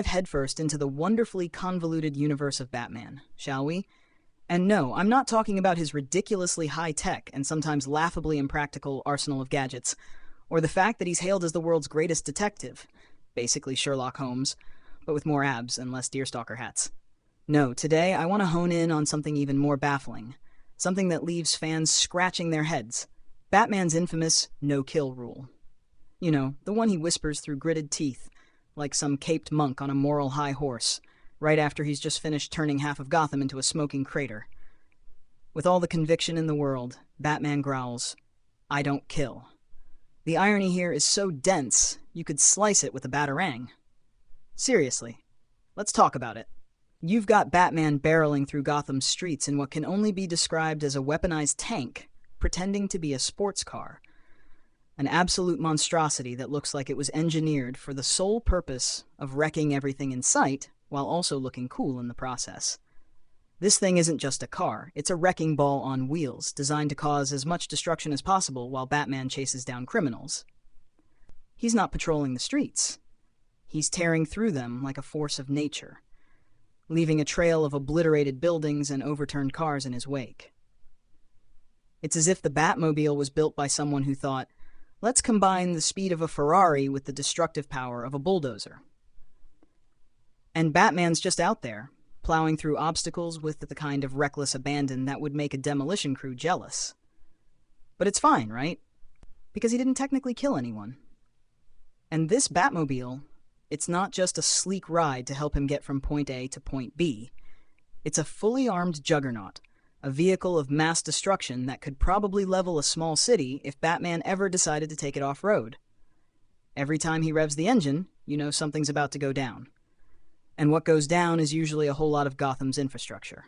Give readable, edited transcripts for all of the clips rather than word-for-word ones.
Headfirst into the wonderfully convoluted universe of Batman, shall we? And no, I'm not talking about his ridiculously high-tech and sometimes laughably impractical arsenal of gadgets, or the fact that he's hailed as the world's greatest detective, basically Sherlock Holmes, but with more abs and less deerstalker hats. No, today I want to hone in on something even more baffling, something that leaves fans scratching their heads: Batman's infamous no-kill rule. You know, the one he whispers through gritted teeth, like some caped monk on a moral high horse, right after he's just finished turning half of Gotham into a smoking crater. With all the conviction in the world, Batman growls, "I don't kill." The irony here is so dense, you could slice it with a batarang. Seriously, let's talk about it. You've got Batman barreling through Gotham's streets in what can only be described as a weaponized tank, pretending to be a sports car. An absolute monstrosity that looks like it was engineered for the sole purpose of wrecking everything in sight, while also looking cool in the process. This thing isn't just a car, it's a wrecking ball on wheels, designed to cause as much destruction as possible while Batman chases down criminals. He's not patrolling the streets. He's tearing through them like a force of nature, leaving a trail of obliterated buildings and overturned cars in his wake. It's as if the Batmobile was built by someone who thought, let's combine the speed of a Ferrari with the destructive power of a bulldozer. And Batman's just out there, plowing through obstacles with the kind of reckless abandon that would make a demolition crew jealous. But it's fine, right? Because he didn't technically kill anyone. And this Batmobile, it's not just a sleek ride to help him get from point A to point B. It's a fully armed juggernaut, a vehicle of mass destruction that could probably level a small city if Batman ever decided to take it off-road. Every time he revs the engine, you know something's about to go down. And what goes down is usually a whole lot of Gotham's infrastructure.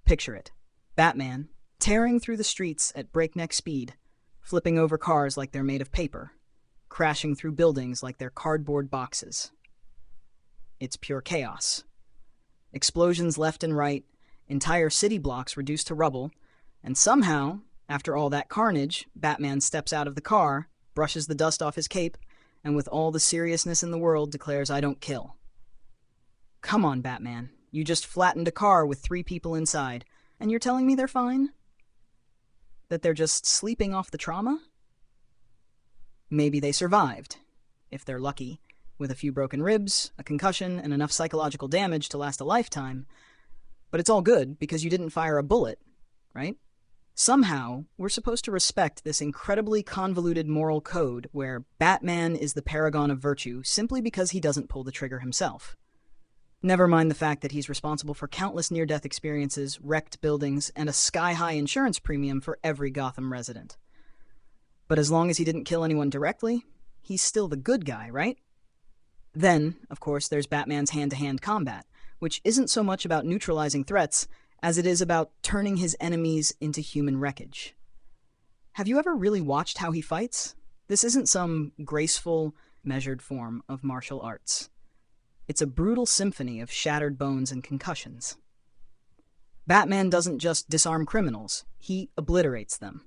Picture it. Batman, tearing through the streets at breakneck speed, flipping over cars like they're made of paper, crashing through buildings like they're cardboard boxes. It's pure chaos. Explosions left and right, entire city blocks reduced to rubble, and somehow, after all that carnage, Batman steps out of the car, brushes the dust off his cape, and with all the seriousness in the world declares, "I don't kill." Come on, Batman. You just flattened a car with 3 people inside, and you're telling me they're fine? That they're just sleeping off the trauma? Maybe they survived, if they're lucky, with a few broken ribs, a concussion, and enough psychological damage to last a lifetime. But it's all good because you didn't fire a bullet, right? Somehow, we're supposed to respect this incredibly convoluted moral code where Batman is the paragon of virtue simply because he doesn't pull the trigger himself. Never mind the fact that he's responsible for countless near-death experiences, wrecked buildings, and a sky-high insurance premium for every Gotham resident. But as long as he didn't kill anyone directly, he's still the good guy, right? Then, of course, there's Batman's hand-to-hand combat, which isn't so much about neutralizing threats as it is about turning his enemies into human wreckage. Have you ever really watched how he fights? This isn't some graceful, measured form of martial arts. It's a brutal symphony of shattered bones and concussions. Batman doesn't just disarm criminals, he obliterates them.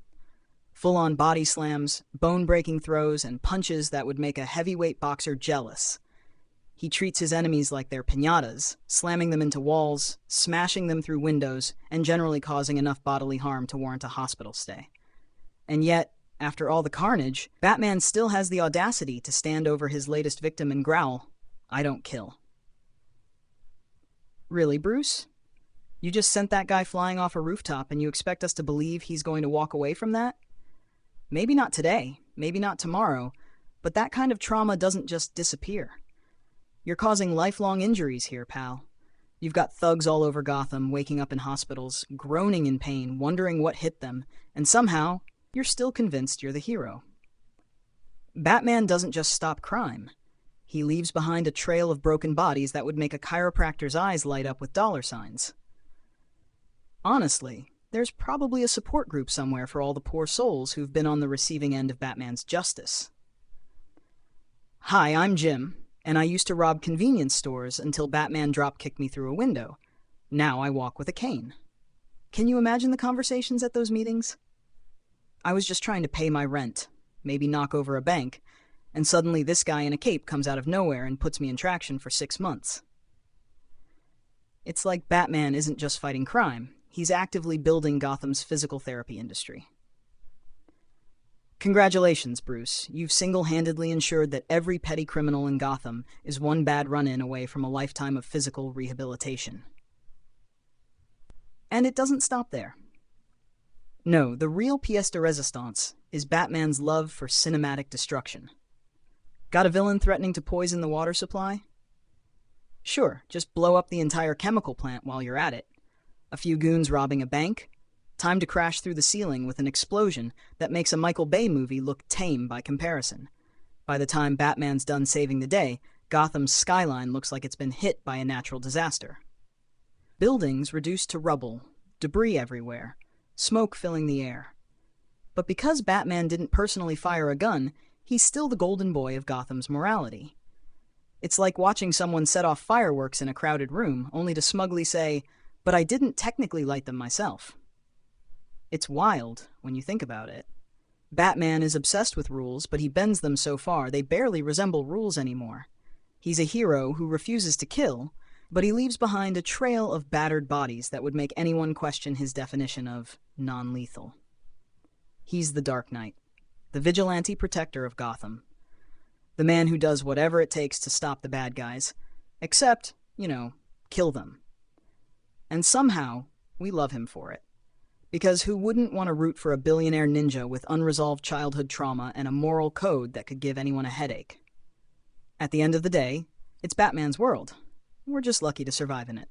Full-on body slams, bone-breaking throws, and punches that would make a heavyweight boxer jealous. He treats his enemies like they're piñatas, slamming them into walls, smashing them through windows, and generally causing enough bodily harm to warrant a hospital stay. And yet, after all the carnage, Batman still has the audacity to stand over his latest victim and growl, "I don't kill." Really, Bruce? You just sent that guy flying off a rooftop and you expect us to believe he's going to walk away from that? Maybe not today, maybe not tomorrow, but that kind of trauma doesn't just disappear. You're causing lifelong injuries here, pal. You've got thugs all over Gotham, waking up in hospitals, groaning in pain, wondering what hit them, and somehow, you're still convinced you're the hero. Batman doesn't just stop crime. He leaves behind a trail of broken bodies that would make a chiropractor's eyes light up with dollar signs. Honestly, there's probably a support group somewhere for all the poor souls who've been on the receiving end of Batman's justice. Hi, I'm Jim, and I used to rob convenience stores until Batman drop-kicked me through a window. Now I walk with a cane. Can you imagine the conversations at those meetings? I was just trying to pay my rent, maybe knock over a bank, and suddenly this guy in a cape comes out of nowhere and puts me in traction for 6 months. It's like Batman isn't just fighting crime, he's actively building Gotham's physical therapy industry. Congratulations, Bruce. You've single-handedly ensured that every petty criminal in Gotham is one bad run-in away from a lifetime of physical rehabilitation. And it doesn't stop there. No, the real pièce de résistance is Batman's love for cinematic destruction. Got a villain threatening to poison the water supply? Sure, just blow up the entire chemical plant while you're at it. A few goons robbing a bank? Time to crash through the ceiling with an explosion that makes a Michael Bay movie look tame by comparison. By the time Batman's done saving the day, Gotham's skyline looks like it's been hit by a natural disaster. Buildings reduced to rubble, debris everywhere, smoke filling the air. But because Batman didn't personally fire a gun, he's still the golden boy of Gotham's morality. It's like watching someone set off fireworks in a crowded room, only to smugly say, "But I didn't technically light them myself." It's wild when you think about it. Batman is obsessed with rules, but he bends them so far they barely resemble rules anymore. He's a hero who refuses to kill, but he leaves behind a trail of battered bodies that would make anyone question his definition of non-lethal. He's the Dark Knight, the vigilante protector of Gotham. The man who does whatever it takes to stop the bad guys, except, kill them. And somehow, we love him for it. Because who wouldn't want to root for a billionaire ninja with unresolved childhood trauma and a moral code that could give anyone a headache? At the end of the day, it's Batman's world. We're just lucky to survive in it.